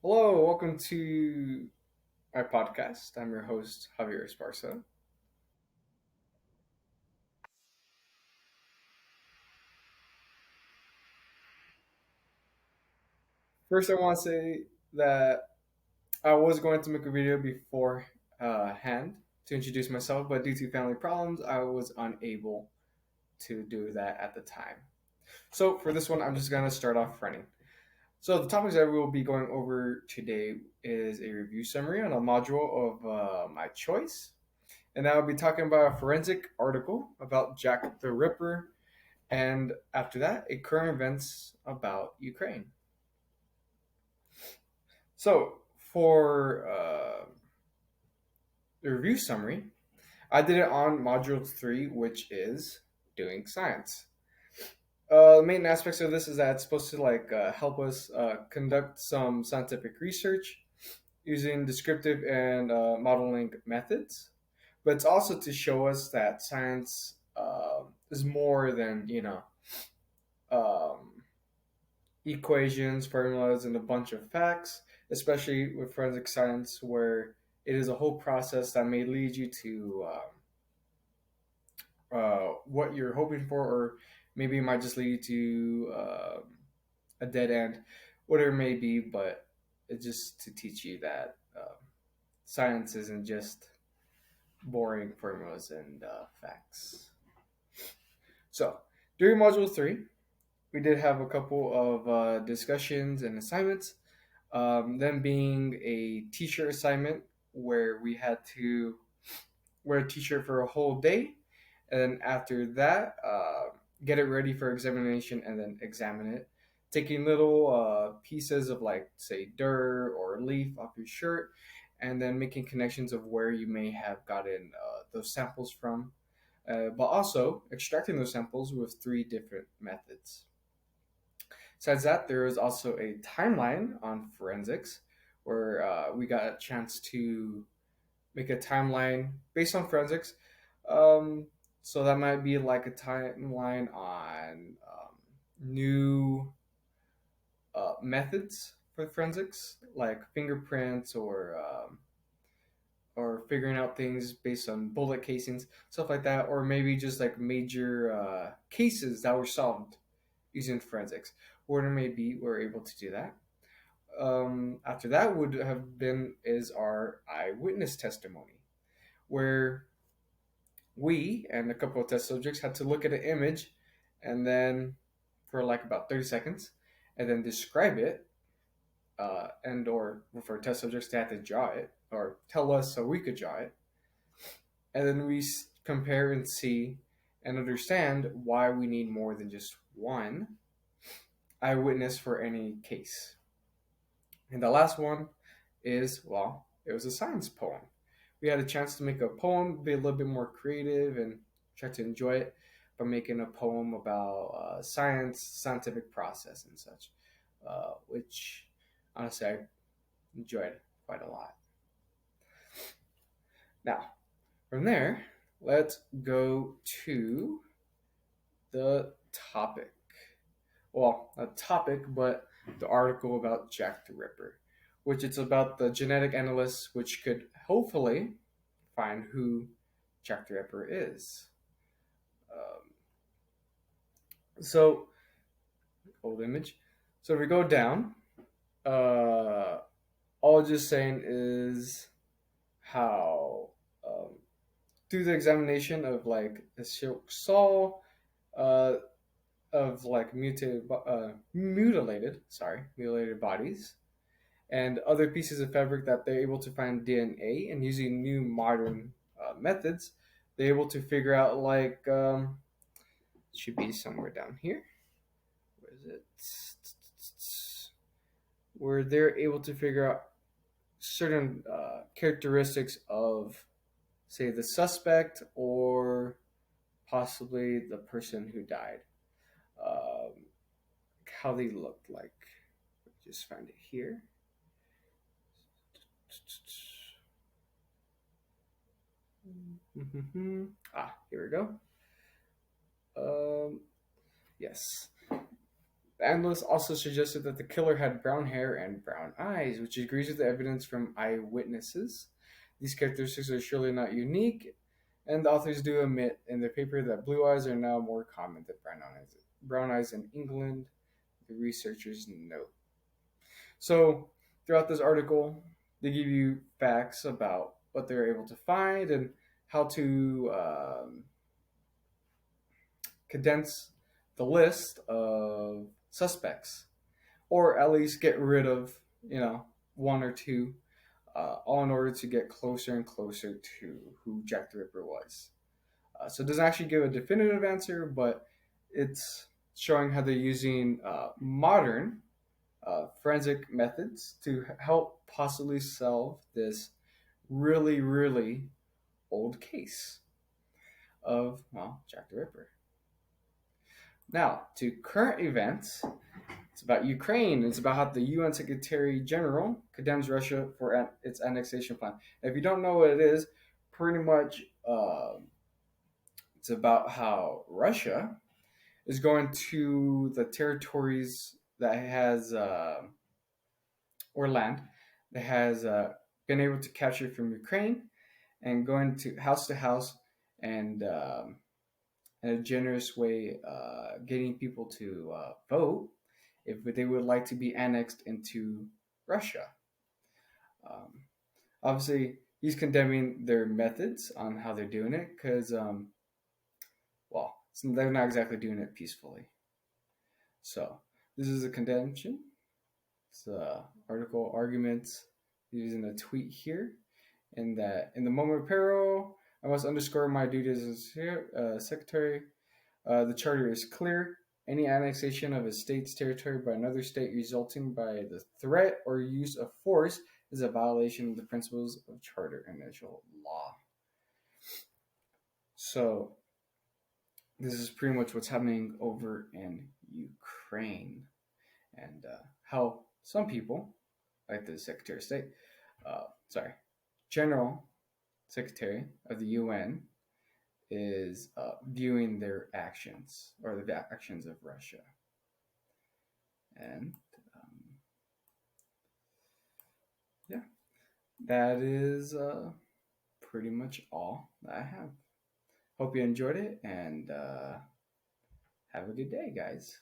Hello, welcome to my podcast. I'm your host, Javier Esparza. First, I want to say that I was going to make a video beforehand to introduce myself, but due to family problems, I was unable to do that at the time. So, for this one, I'm just going to start off running. So, the topics that we will be going over today is a review summary on a module of my choice. And I'll be talking about a forensic article about Jack the Ripper. And after that, a current events about Ukraine. So for the review summary, I did it on module three, which is doing science. The main aspects of this is that it's supposed to help us conduct some scientific research using descriptive and modeling methods, but it's also to show us that science is more than um, equations, formulas, and a bunch of facts, especially with forensic science, where it is a whole process that may lead you to what you're hoping for, or maybe it might just lead you to a dead end, whatever it may be, but it's just to teach you that science isn't just boring formulas and facts. So, during module three, we did have a couple of discussions and assignments. Them being a teacher assignment where we had to wear a t-shirt for a whole day, and then after that, get it ready for examination and then examine it, taking little pieces of like say dirt or leaf off your shirt, and then making connections of where you may have gotten those samples from, but also extracting those samples with three different methods. Besides that, there is also a timeline on forensics where we got a chance to make a timeline based on forensics. Um, so that might be like a timeline on new methods for forensics, like fingerprints or figuring out things based on bullet casings, stuff like that, or maybe just like major cases that were solved using forensics. Whatever it may be, we're able to do that. After that would have been is our eyewitness testimony, where we and a couple of test subjects had to look at an image and then for like about 30 seconds and then describe it and or for test subjects they had to draw it or tell us so we could draw it, and then we compare and see and understand why we need more than just one eyewitness for any case. And the last one is, well, it was a science poem. We had a chance to make a poem, be a little bit more creative, and try to enjoy it by making a poem about science, scientific process, and such, which honestly I enjoyed quite a lot. Now, from there, let's go to the topic. Well, a topic, but the article about Jack the Ripper, which it's about the genetic analyst, which could hopefully find who Jack the Ripper is. So, old image. So if we go down, uh, all just saying is how through the examination of like the silk saw, uh, of like mutilated bodies and other pieces of fabric that they're able to find DNA, and using new modern methods, they're able to figure out like it should be somewhere down here. Where is it? Where they're able to figure out certain characteristics of, say, the suspect or possibly the person who died. Um, how they looked like. Just find it here. Here we go. Um, yes. The analyst also suggested that the killer had brown hair and brown eyes, which agrees with the evidence from eyewitnesses. These characteristics are surely not unique, and the authors do admit in their paper that blue eyes are now more common than brown eyes. Brown eyes in England, the researchers note. So, throughout this article, they give you facts about what they're able to find and how to condense the list of suspects, or at least get rid of, one or two, all in order to get closer and closer to who Jack the Ripper was. So it doesn't actually give a definitive answer, but it's showing how they're using modern forensic methods to help possibly solve this really, really old case of, well, Jack the Ripper. Now, to current events, it's about Ukraine. It's about how the UN Secretary General condemns Russia for its annexation plan. And if you don't know what it is, pretty much it's about how Russia is going to the territories that has, or land that has been able to capture from Ukraine, and going to house and in a generous way, getting people to vote if they would like to be annexed into Russia. Um, Obviously, he's condemning their methods on how they're doing it because, well, they're not exactly doing it peacefully. So, this is a condemnation. It's article arguments using a tweet here. In that, in the moment of peril, I must underscore my duties as secretary. The charter is clear. Any annexation of a state's territory by another state resulting by the threat or use of force is a violation of the principles of charter and natural law. So, this is pretty much what's happening over in Ukraine, and how some people, like the Secretary of State, General Secretary of the UN, is viewing their actions, or the actions of Russia. And yeah, that is pretty much all that I have. Hope you enjoyed it, and have a good day, guys.